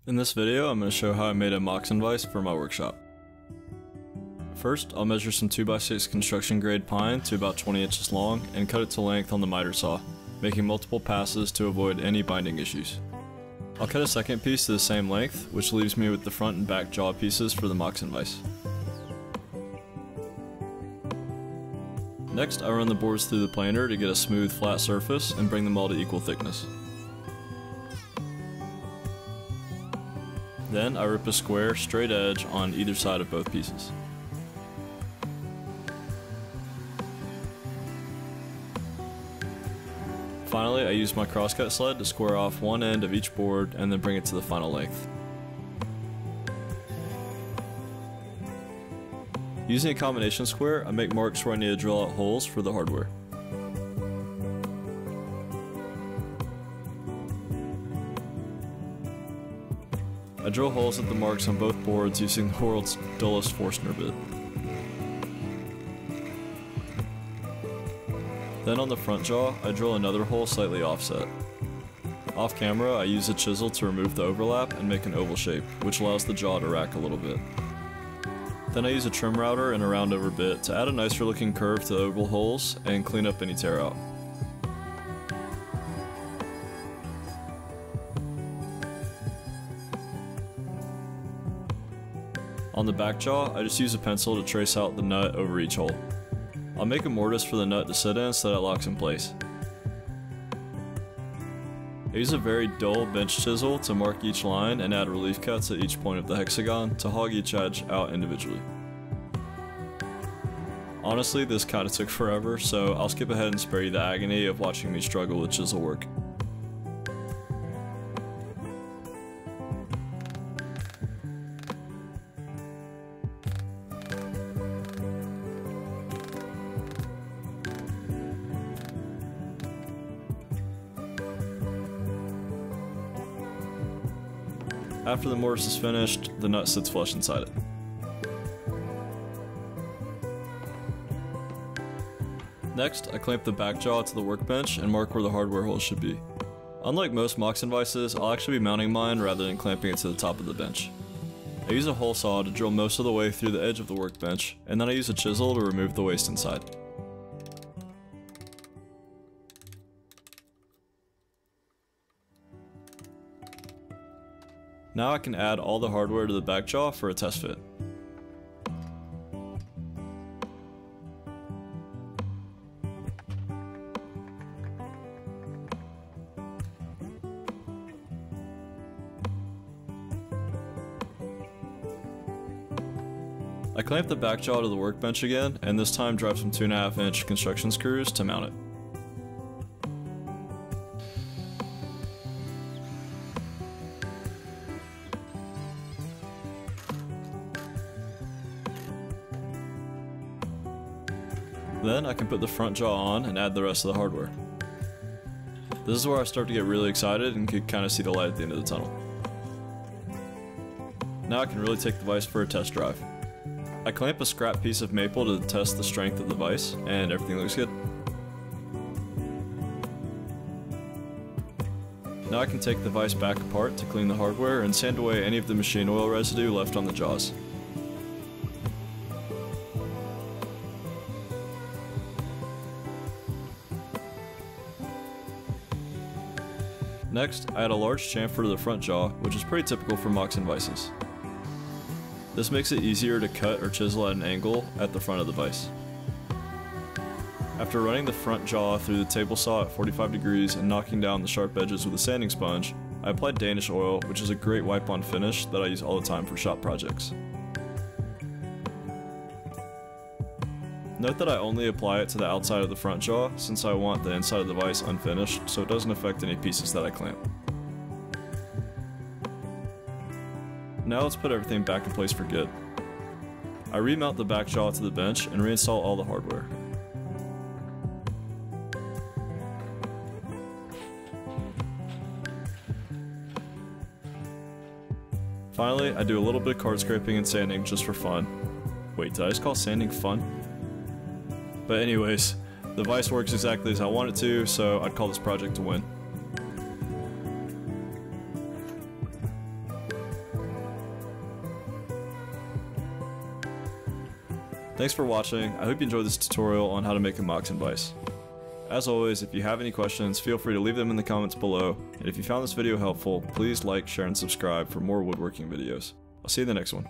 In this video, I'm going to show how I made a Moxon Vise for my workshop. First, I'll measure some 2x6 construction grade pine to about 20 inches long and cut it to length on the miter saw, making multiple passes to avoid any binding issues. I'll cut a second piece to the same length, which leaves me with the front and back jaw pieces for the Moxon Vise. Next, I run the boards through the planer to get a smooth, flat surface and bring them all to equal thickness. Then, I rip a square, straight edge on either side of both pieces. Finally, I use my crosscut sled to square off one end of each board and then bring it to the final length. Using a combination square, I make marks where I need to drill out holes for the hardware. I drill holes at the marks on both boards using the world's dullest Forstner bit. Then on the front jaw, I drill another hole slightly offset. Off camera, I use a chisel to remove the overlap and make an oval shape, which allows the jaw to rack a little bit. Then I use a trim router and a roundover bit to add a nicer looking curve to the oval holes and clean up any tear out. On the back jaw, I just use a pencil to trace out the nut over each hole. I'll make a mortise for the nut to sit in so that it locks in place. I use a very dull bench chisel to mark each line and add relief cuts at each point of the hexagon to hog each edge out individually. Honestly, this kinda took forever, so I'll skip ahead and spare you the agony of watching me struggle with chisel work. After the mortise is finished, the nut sits flush inside it. Next, I clamp the back jaw to the workbench and mark where the hardware holes should be. Unlike most Moxon Vises, I'll actually be mounting mine rather than clamping it to the top of the bench. I use a hole saw to drill most of the way through the edge of the workbench, and then I use a chisel to remove the waste inside. Now I can add all the hardware to the back jaw for a test fit. I clamp the back jaw to the workbench again, and this time drive some 2.5-inch construction screws to mount it. Then I can put the front jaw on and add the rest of the hardware. This is where I start to get really excited and can kind of see the light at the end of the tunnel. Now I can really take the vise for a test drive. I clamp a scrap piece of maple to test the strength of the vise, and everything looks good. Now I can take the vise back apart to clean the hardware and sand away any of the machine oil residue left on the jaws. Next, I add a large chamfer to the front jaw, which is pretty typical for Moxon Vises. This makes it easier to cut or chisel at an angle at the front of the vise. After running the front jaw through the table saw at 45 degrees and knocking down the sharp edges with a sanding sponge, I applied Danish oil, which is a great wipe-on finish that I use all the time for shop projects. Note that I only apply it to the outside of the front jaw since I want the inside of the vise unfinished so it doesn't affect any pieces that I clamp. Now let's put everything back in place for good. I remount the back jaw to the bench and reinstall all the hardware. Finally, I do a little bit of card scraping and sanding just for fun. Wait, did I just call sanding fun? But anyways, the vise works exactly as I want it to, so I'd call this project a win. Thanks for watching. I hope you enjoyed this tutorial on how to make a Moxon Vise. As always, if you have any questions, feel free to leave them in the comments below, and if you found this video helpful, please like, share, and subscribe for more woodworking videos. I'll see you in the next one.